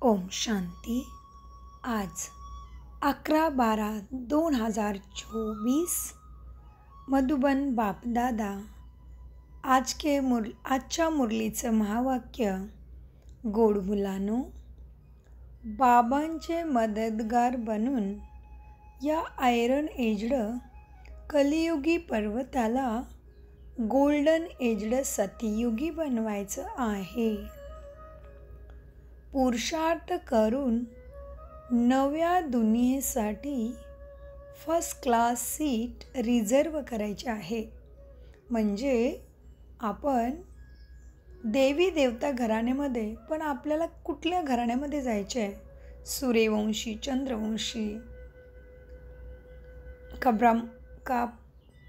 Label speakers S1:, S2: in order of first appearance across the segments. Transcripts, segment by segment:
S1: ओम शांती. आज 11/12/2024 मधुबन बापदादा. आजच्या मुरलीचं महावाक्य. गोड मुलांनो, बाबांचे मदतगार बनून या आयरन एज्ड कलियुगी पर्वताला गोल्डन एज्ड सतयुगी बनवायचं आहे. पुरुषार्थ करून नव्या दुनियेसाठी फर्स्ट क्लास सीट रिझर्व करायची आहे. म्हणजे आपण देवी देवता घराण्यामध्ये, पण आपल्याला कुठल्या घराण्यामध्ये जायचे आहे? सूर्यवंशी, चंद्रवंशी का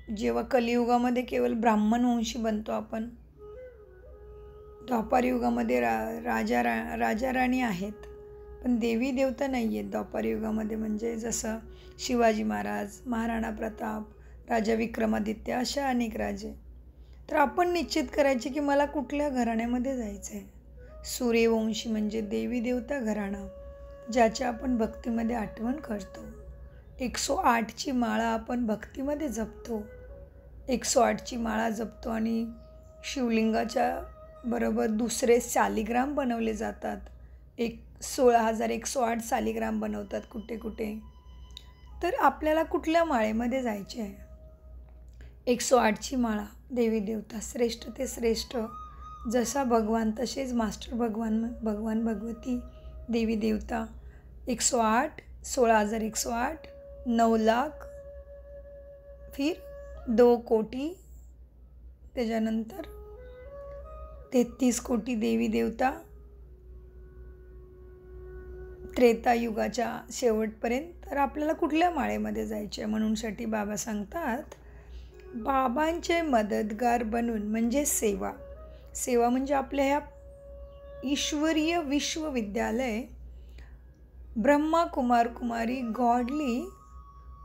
S1: जेव्हा कलियुगामध्ये केवळ ब्राह्मणवंशी बनतो आपण. द्वापार युगामध्ये राजा राणी आहेत, पण देवी देवता नाही आहेत द्वापार युगामध्ये. म्हणजे जसं शिवाजी महाराज, महाराणा प्रताप, राजा विक्रमादित्य, अशा अनेक राजे. तर आपण निश्चित करायचे की मला कुठल्या घराण्यामध्ये जायचं आहे. सूर्यवंशी म्हणजे देवी देवता घराणा, ज्याच्या आपण भक्तीमध्ये आठवण करतो. 108ची माळा आपण भक्तीमध्ये जपतो. 108ची माळा जपतो आणि शिवलिंगाच्या बरोबर दुसरे शालिग्राम बनवले जातात. 16,108 शालिग्राम बनवतात कुठे कुठे. तर आपल्याला कुठल्या माळेमध्ये जायचे आहे? 108ची माळा. देवी देवता श्रेष्ठ ते श्रेष्ठ, जसा भगवान तसेच मास्टर भगवान भगवती देवी देवता. 108, 16,108, 9 लाख, फिर 2 कोटी, त्याच्यानंतर 33 कोटी देवी देवता, त्रेतायुगाच्या शेवटपर्यंत. तर आपल्याला कुठल्या माळेमध्ये जायचे आहे? म्हणूनसाठी बाबा सांगतात, बाबांचे मदतगार बनून म्हणजे सेवा. सेवा म्हणजे आपल्या ह्या ईश्वरीय विश्वविद्यालय ब्रह्मा कुमार कुमारी गॉडली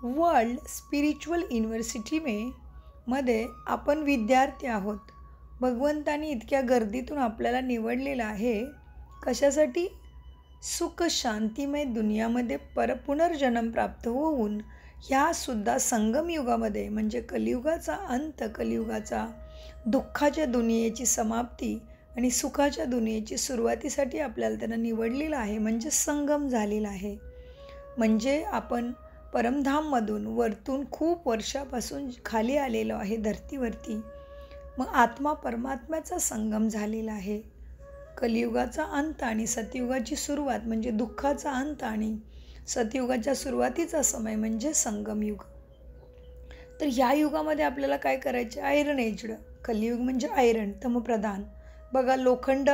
S1: वर्ल्ड स्पिरिच्युअल युनिव्हर्सिटी मध्ये आपण विद्यार्थी आहोत. भगवंतानी इतक्या गर्दीतून आपल्याला निवडलेलं आहे. कशासाठी? सुख शांतिमय दुनियामध्ये पुनर्जन्म प्राप्त होऊन ह्यासुद्धा संगमयुगामध्ये, म्हणजे कलियुगाचा अंत, कलियुगाचा दुःखाच्या दुनियेची समाप्ती आणि सुखाच्या दुनियेची सुरुवातीसाठी आपल्याला त्यांना निवडलेलं आहे. म्हणजे संगम झालेला आहे. म्हणजे आपण परमधाममधून वरतून खूप वर्षापासून खाली आलेलो आहे धरतीवरती. मग आत्मा परमात्म्याचा संगम झालेला आहे. कलियुगाचा अंत आणि सतयुगाची सुरुवात म्हणजे दुःखाचा अंत आणि सतयुगाच्या सुरुवातीचा समय म्हणजे संगमयुग. तर ह्या युगामध्ये आपल्याला काय करायचे? Iron aged. कलियुग म्हणजे आयरन, तमप्रधान. बघा, लोखंड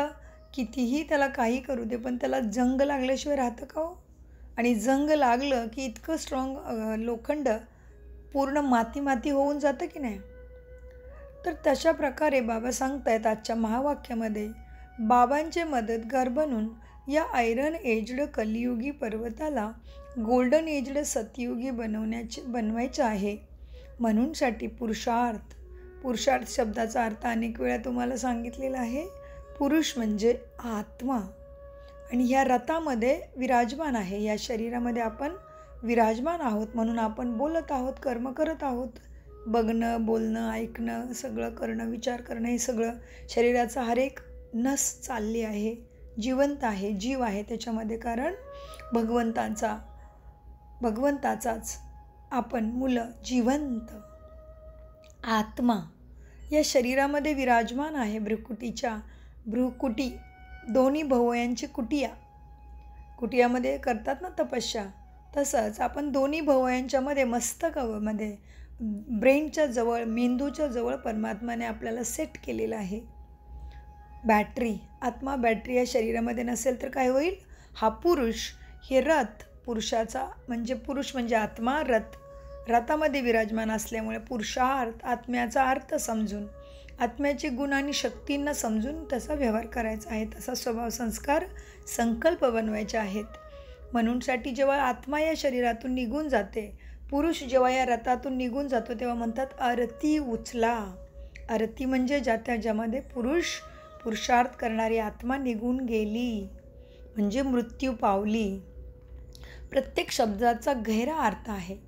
S1: कितीही त्याला काही करू दे, पण त्याला जंग लागल्याशिवाय राहतं का हो? आणि जंग लागलं की इतकं स्ट्रॉंग लोखंड पूर्ण माती होऊन जातं की नाही? तर तशा प्रकारे बाबा सांगतायत आजच्या महावाक्यामध्ये, बाबांचे मदतगार बनून या आयरन एज्ड कलियुगी पर्वताला गोल्डन एज्ड सतयुगी बनवायचे आहे. म्हणूनसाठी पुरुषार्थ शब्दाचा अर्थ अनेक वेळा तुम्हाला सांगितलेला आहे. पुरुष म्हणजे आत्मा आणि ह्या रथामध्ये विराजमान आहे. या शरीरामध्ये आपण विराजमान आहोत, म्हणून आपण बोलत आहोत, कर्म करत आहोत. बघणं, बोलणं, ऐकणं, सगळं करणं, विचार करणं, हे सगळं शरीराचा हर एक नस चालली आहे, जिवंत आहे, जीव आहे त्याच्यामध्ये. कारण भगवंताचाच आपण मुलं, जिवंत आत्मा या शरीरामध्ये विराजमान आहे. भ्रुकुटी दोन्ही भवयांची कुटियामध्ये करतात ना तपस्या, तसंच आपण दोन्ही भवयांच्यामध्ये मस्तकामध्ये ब्रेनच्या जवळ, मेंदूच्या जवळ परमात्माने आपल्याला सेट केलेलं आहे. आत्मा बॅटरी या शरीरामध्ये नसेल तर काय होईल? हा पुरुष, हे रथ, पुरुष म्हणजे आत्मा, रथामध्ये विराजमान असल्यामुळे पुरुषार्थ, आत्म्याचा अर्थ समजून, आत्म्याचे गुण आणि शक्तींना समजून तसा व्यवहार करायचा आहे. तसा स्वभाव, संस्कार, संकल्प बनवायचे आहेत. म्हणूनसाठी जेव्हा आत्मा या शरीरातून निघून जाते, पुरुष जेव्हा या रथातून निघून जातो, तेव्हा म्हणतात आरती उचला. आरती म्हणजे ज्यामध्ये पुरुषार्थ करणारी आत्मा निघून गेली. म्हणजे मृत्यू पावली. प्रत्येक शब्दाचा गहिरा अर्थ आहे.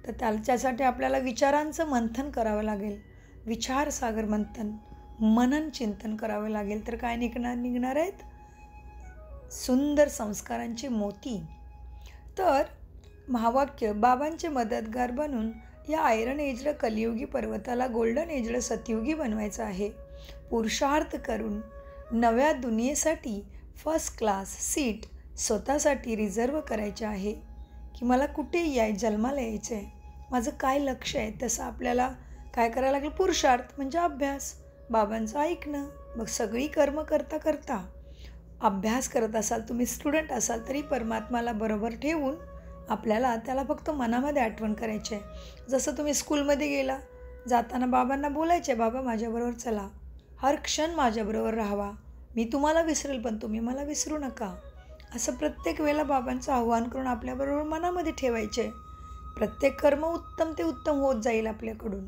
S1: तर त्याच्यासाठी आपल्याला विचारांचं मंथन करावं लागेल. विचारसागर मंथन, मनन चिंतन करावं लागेल. तर काय निघणार आहेत? सुंदर संस्कारांचे मोती. तर महावाक्य, बाबांचे मदतगार बनून या आयरन एजड कलियुगी पर्वताला गोल्डन एजड सतयुगी बनवायचं आहे. पुरुषार्थ करून नव्या दुनियेसाठी फर्स्ट क्लास सीट स्वतःसाठी रिझर्व करायचे आहे. की मला कुठे जन्माला यायचं आहे, माझं काय लक्ष आहे, तसं आपल्याला काय करायला लागेल? पुरुषार्थ म्हणजे अभ्यास, बाबांचं ऐकणं. मग सगळी कर्म करता करता अभ्यास करत असाल, तुम्ही स्टुडंट असाल तरी परमात्माला बरोबर ठेवून आपल्याला त्याला फक्त मनामध्ये आठवण करायची आहे. जसं तुम्ही स्कूलमध्ये गेला, जाताना बाबांना बोलायचे, बाबा माझ्याबरोबर चला, हर क्षण माझ्याबरोबर राहावा, मी तुम्हाला विसरेल पण तुम्ही मला विसरू नका. असं प्रत्येक वेळेला बाबांचं आव्हान करून आपल्याबरोबर मनामध्ये ठेवायचे. प्रत्येक कर्म उत्तम ते उत्तम होत जाईल आपल्याकडून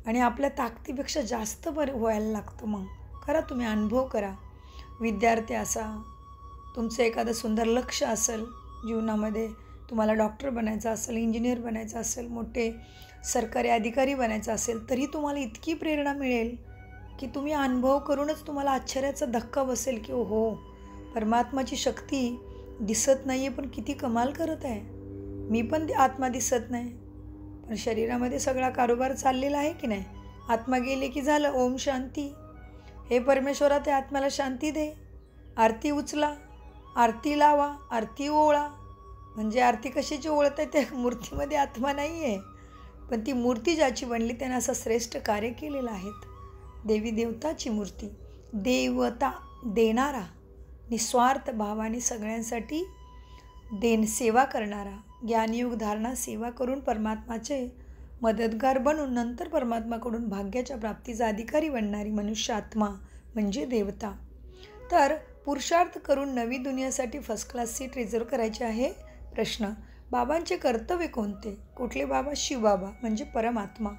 S1: आणि आपल्या ताकदीपेक्षा जास्त बरं व्हायला लागतं. मग करा, तुम्ही अनुभव करा. विद्यार्थी असा, तुमचं एखादं सुंदर लक्ष असेल जीवनामध्ये, तुम्हाला डॉक्टर बनायचं असेल, इंजिनियर बनायचं असेल, मोठे सरकारी अधिकारी बनायचं असेल, तरी तुम्हाला इतकी प्रेरणा मिळेल की तुम्ही अनुभव करूनच तुम्हाला आश्चर्याचा धक्का बसेल की हो, परमात्माची शक्ती दिसत नाही आहे पण किती कमाल करत आहे. मी पण आत्मा दिसत नाही पण शरीरामध्ये सगळा कारोबार चाललेला आहे की नाही. आत्मा गेले की झालं ओम शांती. हे परमेश्वरा, ते आत्म्याला शांती दे. आरती उचला, आरती लावा, आरती ओळा. म्हणजे आरती कशाची ओळत आहे? त्या मूर्तीमध्ये आत्मा नाही आहे, पण ती मूर्ती ज्याची बनली त्याने असं श्रेष्ठ कार्य केलेलं आहे. देवी देवताची मूर्ती, देवता देणारा, निस्वार्थ भावाने सगळ्यांसाठी सेवा करणारा, ज्ञानयोग धारणा सेवा करून परमात्माचे मदतगार बनून नंतर परमात्माकडून भाग्याच्या प्राप्तीचा अधिकारी बनणारी मनुष्य आत्मा म्हणजे देवता. तर पुरुषार्थ करून नवी दुनियासाठी फर्स्ट क्लास सीट रिझर्व करायची आहे. प्रश्न, बाबांचे कर्तव्य कोणते? कुठले बाबा? शिवबाबा म्हणजे परमात्मा.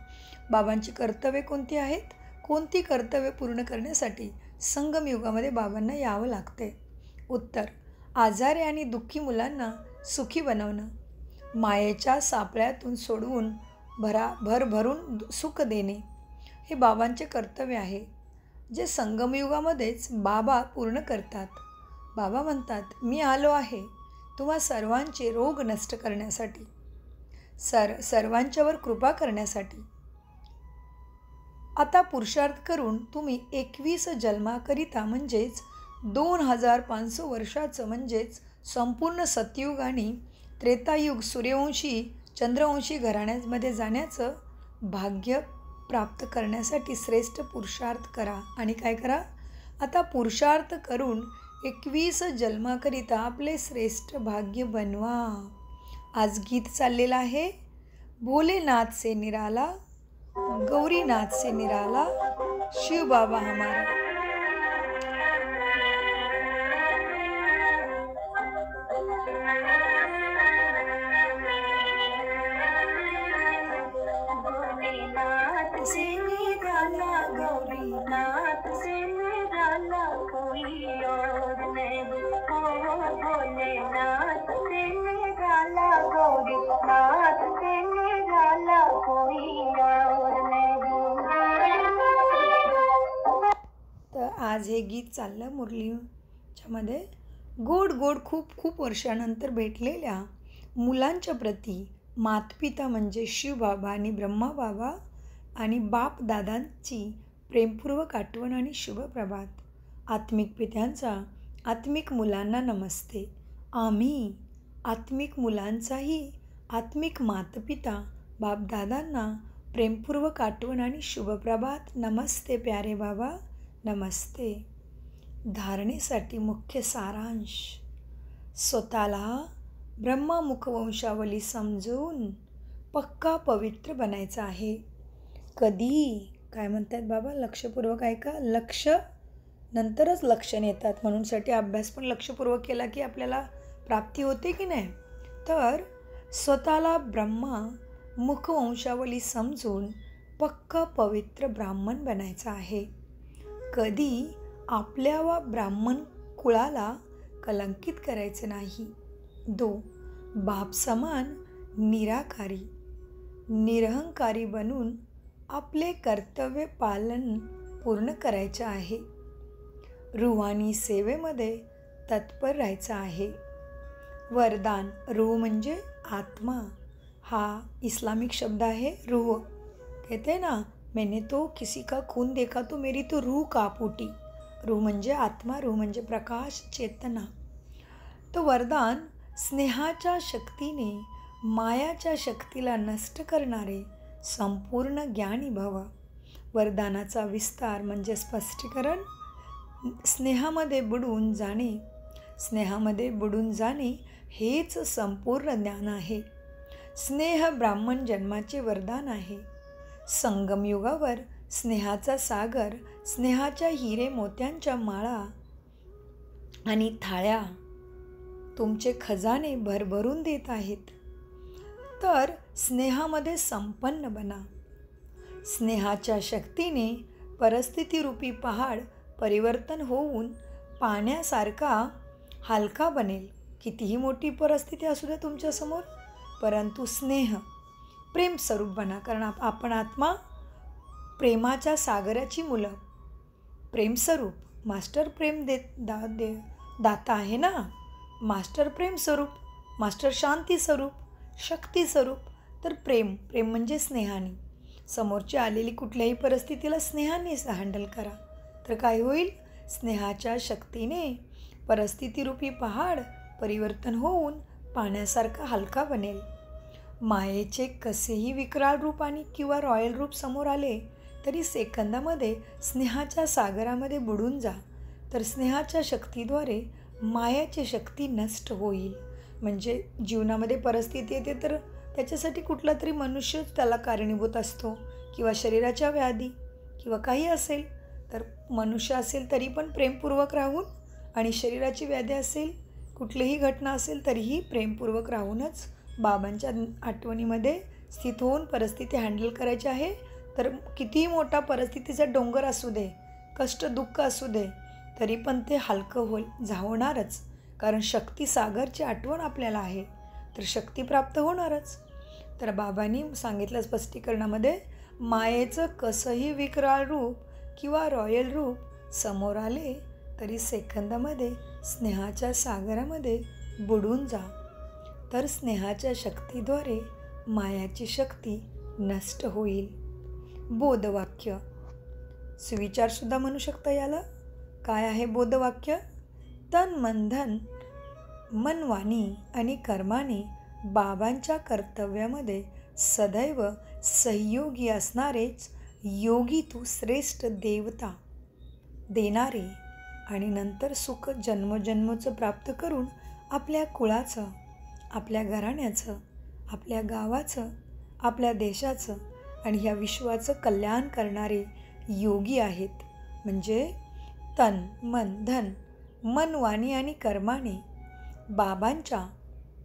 S1: बाबांची कर्तव्ये कोणती आहेत? कोणती कर्तव्य पूर्ण करण्यासाठी संगमयुगामध्ये बाबांना यावं लागते? उत्तर, आजारी आणि दुःखी मुलांना सुखी बनवणं, मायेच्या सापळ्यातून सोडवून भरभरून सुख देणे हे बाबांचे कर्तव्य आहे, जे संगमयुगामध्येच बाबा पूर्ण करतात. बाबा म्हणतात, मी आलो आहे तुम्हा सर्वांचे रोग नष्ट करण्यासाठी, सर्वांच्यावर कृपा करण्यासाठी. आता पुरुषार्थ करून तुम्ही 21 जन्माकरिता म्हणजेच 2500 वर्षाचं म्हणजेच संपूर्ण सतयुग आणि त्रेतायुग सूर्यवंशी चंद्रवंशी घराण्यामध्ये जाण्याचं भाग्य प्राप्त करण्यासाठी श्रेष्ठ पुरुषार्थ करा. आणि काय करा? आता पुरुषार्थ करून 21 जन्माकरिता आपले श्रेष्ठ भाग्य बनवा. आज गीत चाललेलं आहे, भोलेनाथ से निराला, गौरीनाथ से निराला, शिव बाबा हमारा.
S2: से निराला, गौरीनाथ से निराला, कोई और नहीं. भोलेनाथ से निराला, गौरीनाथ से निराला, कोई और नहीं.
S1: तर आज हे गीत चाललं मुरलीच्यामध्ये. गोड गोड खूप खूप वर्षानंतर भेटलेल्या मुलांच्या प्रती मातपिता म्हणजे शिवबाबा आणि ब्रह्माबाबा आणि बाप दादांची प्रेमपूर्वक आठवण आणि शुभप्रभात. आत्मिक पित्यांचा आत्मिक मुलांना नमस्ते. आम्ही आत्मिक मुलांचाही आत्मिक मातपिता बापदादांना प्रेमपूर्वक आठवण आणि शुभप्रभात. नमस्ते प्यारे बाबा, नमस्ते. धारणेसाठी मुख्य सारांश, स्वतःला ब्रह्ममुखवंशावली समजून पक्का पवित्र बनायचं आहे. कधी काय म्हणतात बाबा? लक्षपूर्वक ऐका. लक्ष नंतरच लक्षण येतात, म्हणूनसाठी अभ्यास पण लक्षपूर्वक केला की आपल्याला प्राप्ती होते की नाही. तर स्वतःला ब्रह्ममुखवंशावली समजून पक्का पवित्र ब्राह्मण बनायचं आहे. कधी आपल्या वा ब्राह्मण कुळाला कलंकित करायचे नाही. 2. बाप समान निराकारी निरहंकारी बनून आपले कर्तव्य पालन पूर्ण करायचे आहे. रूहानी सेवेमध्ये तत्पर राहायचं आहे. वरदान. रूह म्हणजे आत्मा. हा इस्लामिक शब्द आहे रूह. कहते ना, मैंने तो किसी का खून देखा तो मेरी तो रूह कांप उठी. रूह म्हणजे आत्मा, रूह म्हणजे प्रकाश, चेतना. तो वरदान स्नेहाच्या शक्तीने मायाच्या शक्तीला नष्ट करणारे संपूर्ण ज्ञानी भव. वरदानाचा विस्तार म्हणजे स्पष्टीकरण. स्नेहामध्ये बुडून जाणे. स्नेहामध्ये बुडून जाणे हेच संपूर्ण ज्ञान आहे. स्नेह ब्राह्मण जन्माचे वरदान आहे. संगमयुगावर स्नेहाचा सागर, स्नेहाच्या हिरे मोत्यांच्या माळा आणि थाळ्या तुमचे खजाने भरभरून देत आहेत. तर स्नेहामध्ये संपन्न बना. स्नेहाच्या शक्तीने परिस्थितीरूपी पहाड परिवर्तन होऊन पाण्यासारखा हलका बनेल. कितीही मोठी परिस्थिती असू द्या तुमच्यासमोर, परंतु स्नेह प्रेमस्वरूप बना. कारण आपण आत्मा प्रेमाच्या सागराची मुलं. प्रेमस्वरूप मास्टर प्रेम दाता आहे ना. मास्टर प्रेम स्वरूप, मास्टर शांती स्वरूप, शक्ती स्वरूप. तर प्रेम म्हणजे स्नेहाने. समोरची आलेली कुठल्याही परिस्थितीला स्नेहाने हँडल करा. तर काय होईल? स्नेहाच्या शक्तीने परिस्थितीरूपी पहाड परिवर्तन होऊन पाण्यासारखा हलका बनेल. मायेचे कसेही विकराळ रूप आणि किंवा रॉयल रूप समोर आले तरी सेकंदामध्ये स्नेहाच्या सागरामध्ये बुडून जा. तर स्नेहाच्या शक्तीद्वारे मायाची शक्ती नष्ट होईल. म्हणजे जीवनामध्ये परिस्थिती येते तर त्याच्यासाठी कुठला तरी मनुष्यच त्याला कारणीभूत असतो, किंवा शरीराच्या व्याधी किंवा काही असेल तर मनुष्य असेल तरी पण प्रेमपूर्वक राहून, आणि शरीराची व्याधी असेल, कुठलीही घटना असेल तरीही प्रेमपूर्वक राहूनच बाबांच्या आठवणीमध्ये स्थित होऊन परिस्थिती हँडल करायची आहे. तर कितीही मोठा परिस्थितीचा डोंगर असू दे, कष्ट दुःख असू दे, तरी पण ते हलकं होणारच. कारण शक्ती सागरची आठवण आपल्याला आहे, तर शक्ती प्राप्त होणारच. तर बाबांनी सांगितलं स्पष्टीकरणामध्ये, मायेचं कसंही विकराळ रूप किंवा रॉयल रूप समोर आले तरी सेकंदामध्ये स्नेहाच्या सागरामध्ये बुडून जा. तर स्नेहाच्या शक्तीद्वारे मायाची शक्ती नष्ट होईल. बोधवाक्य. सुविचारसुद्धा म्हणू शकता याला. काय आहे बोधवाक्य? तन मन धन, मन वाणी आणि कर्माने बाबांच्या कर्तव्यामध्ये सदैव सहयोगी असणारेच योगी तू श्रेष्ठ देवता देणारे, आणि नंतर सुख जन्मोजन्मचं प्राप्त करून आपल्या कुळाचं, आपल्या घराण्याचं, आपल्या गावाचं, आपल्या देशाचं आणि ह्या विश्वाचं कल्याण करणारे योगी आहेत. म्हणजे तन मन धन, मन वाणी आणि कर्माने बाबांच्या.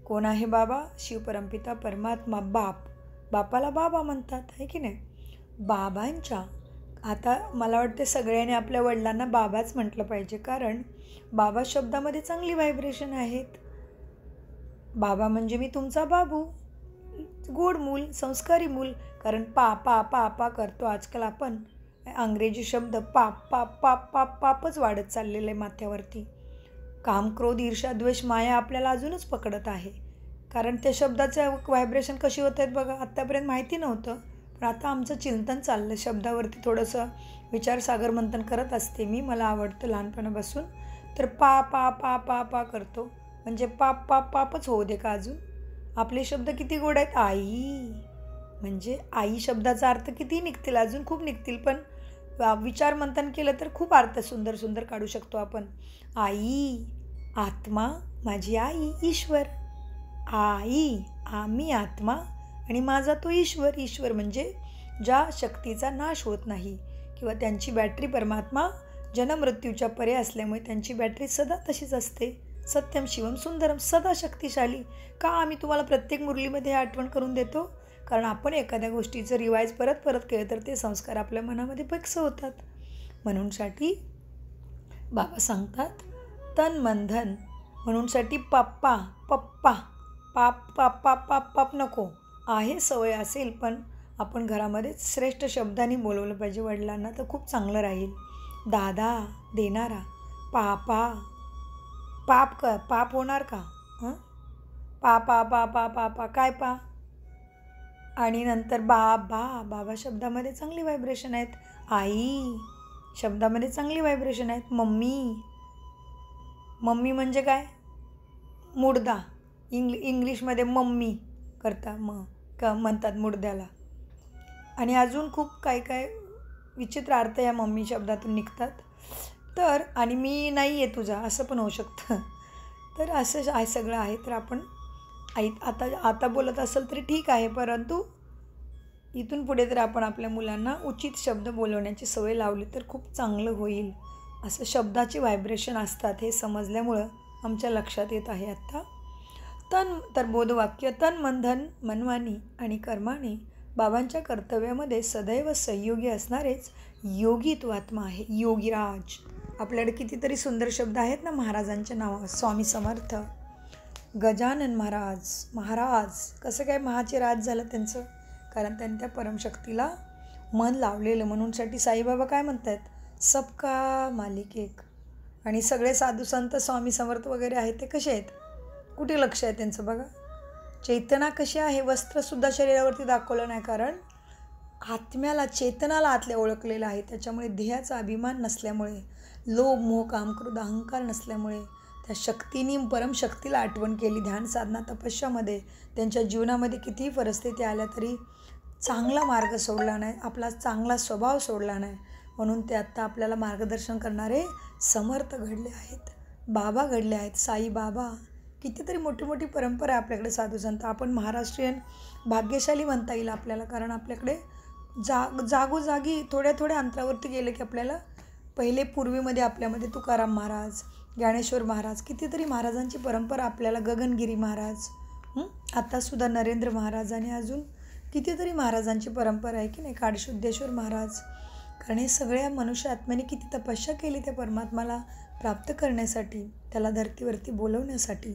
S1: कोण आहे बाबा? शिवपरमपिता परमात्मा. बापाला बाबा म्हणतात, आहे की नाही? बाबांच्या. आता मला वाटते सगळ्यांनी आपल्या वडिलांना बाबाच म्हटलं पाहिजे, कारण बाबा शब्दामध्ये चांगली व्हायब्रेशन आहेत. बाबा म्हणजे मी तुमचा बाबू, गोड मूल, संस्कारी मूल. कारण पा करतो आजकाल आपण. अंग्रेजी शब्द पापच वाढत चाललेलं आहे माथ्यावरती. काम, क्रोध, ईर्ष्या, द्वेष, माया आपल्याला अजूनच पकडत आहे. कारण त्या शब्दाचं व्हायब्रेशन कशी होत आहेत बघा. आत्तापर्यंत माहिती नव्हतं, पण आता आमचं चिंतन चाललं. शब्दावरती थोडंसं विचारसागर मंथन करत असते मी. मला आवडतं लहानपणापासून. तर पा करतो. म्हणजे पापच होऊ दे का अजून. आपले शब्द किती गोड आहेत. आई म्हणजे आई शब्दाचा अर्थ किती निघतील, अजून खूप निघतील. पण विचार मंथन केलं तर खूप अर्थ सुंदर सुंदर काढू शकतो आपण. आई, आत्मा, माझी आई, ईश्वर. आई, आम्ही आत्मा आणि माझा तो ईश्वर. ईश्वर म्हणजे ज्या शक्तीचा नाश होत नाही, किंवा त्यांची बॅटरी परमात्मा जन्ममृत्यूच्या परे असल्यामुळे त्यांची बॅटरी सदा तशीच असते. सत्यम शिवम सुंदरम, सदा शक्तिशाली. का आम्ही तुम्हाला प्रत्येक मुरलीमध्ये आठवण करून देतो? कारण आपण एखाद्या गोष्टीचं रिवाईज परत केलं तर ते संस्कार आपल्या मनामध्ये फिक्स होतात. म्हणूनसाठी बाबा सांगतात, तन मन धन, म्हणूनसाठी पप्पा पप्पा पाप पाप पाप पाप पाप नको. आहे सवय असेल पण आपण घरामध्ये श्रेष्ठ शब्दांनी बोलवलं पाहिजे वडिलांना तर खूप चांगलं राहील. दादा देणारा, पापा पाप का पाप होणार का? हं पा पा पा पा पा पा काय पा. आणि नंतर बाबा शब्दामध्ये चांगली व्हायब्रेशन आहेत. आई शब्दामध्ये चांगली व्हायब्रेशन आहेत. मम्मी म्हणजे काय? मुडदा. इंग्लिशमध्ये मम्मी करता म्हणतात मुडद्याला. आणि अजून खूप काय विचित्र अर्थ या मम्मी शब्दातून निघतात. तर आणि मी नाही आहे तुझा असं पण होऊ शकतं. तर असं आहे सगळं आहे. तर आपण आता बोलत असेल तरी ठीक आहे, परंतु इथून पुढे तर आपण आपल्या मुलांना उचित शब्द बोलवण्याची सवय लावली तर खूप चांगलं होईल. असं शब्दाचे व्हायब्रेशन असतात हे समजल्यामुळं आमच्या लक्षात येत आहे आत्ता. तर बोधवाक्य तन मन धन मनवानी आणि कर्माने बाबांच्या कर्तव्यामध्ये सदैव सहयोगी असणारेच योगी तो आत्मा आहे. योगीराज. आपल्याकडे कितीतरी सुंदर शब्द आहेत ना महाराजांच्या नावावर. स्वामी समर्थ, गजानन महाराज. कसं काय महाचे राज झालं त्यांचं? कारण त्यांनी त्या परमशक्तीला मन लावलेलं. म्हणूनसाठी साईबाबा काय म्हणतात? सबका मालिक एक. आणि सगळे साधू संत स्वामी समर्थ वगैरे आहेत ते कसे आहेत? कुठे लक्ष आहे त्यांचं बघा. चेतना कशी आहे? वस्त्रसुद्धा शरीरावरती दाखवलं नाही, कारण आत्म्याला चेतनाला आतल्या ओळखलेलं आहे. त्याच्यामुळे देहाचा अभिमान नसल्यामुळे, लोभ मोह काम क्रोध अहंकार नसल्यामुळे त्या शक्तीने परमशक्तीला आठवण केली. ध्यान साधना तपस्यामध्ये त्यांच्या जीवनामध्ये कितीही परिस्थिती आल्या तरी चांगला मार्ग सोडला नाही, आपला चांगला स्वभाव सोडला नाही. म्हणून ते आत्ता आपल्याला मार्गदर्शन करणारे समर्थ घडले आहेत, बाबा घडले आहेत. साई बाबा. कितीतरी मोठी मोठी परंपरा आहे आपल्याकडे साधू संत. आपण महाराष्ट्रीयन भाग्यशाली म्हणता येईल आपल्याला, कारण आपल्याकडे जागोजागी थोड्या अंतरावरती गेलं की आपल्याला पहिले पूर्वीमध्ये आपल्यामध्ये तुकाराम महाराज, ज्ञानेश्वर महाराज, कितीतरी महाराजांची परंपरा आपल्याला, गगनगिरी महाराज, आत्तासुद्धा नरेंद्र महाराज आणि अजून कितीतरी महाराजांची परंपरा आहे की नाही, काडशुद्धेश्वर महाराज. कारण हे सगळ्या मनुष्य आत्म्याने किती तपस्या केली त्या परमात्माला प्राप्त करण्यासाठी, त्याला धर्तीवरती बोलवण्यासाठी.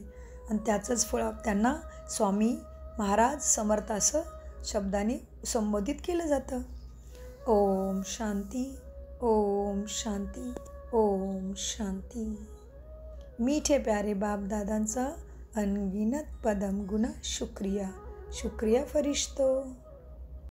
S1: आणि त्याचंच फळ त्यांना स्वामी महाराज समर्थ असं शब्दाने संबोधित केलं जातं. ओम शांती, ओम शांती, ओम शांती. मीठे प्यारे बाप दादांचा अनगिनत पदम गुना शुक्रिया फरिश्तो.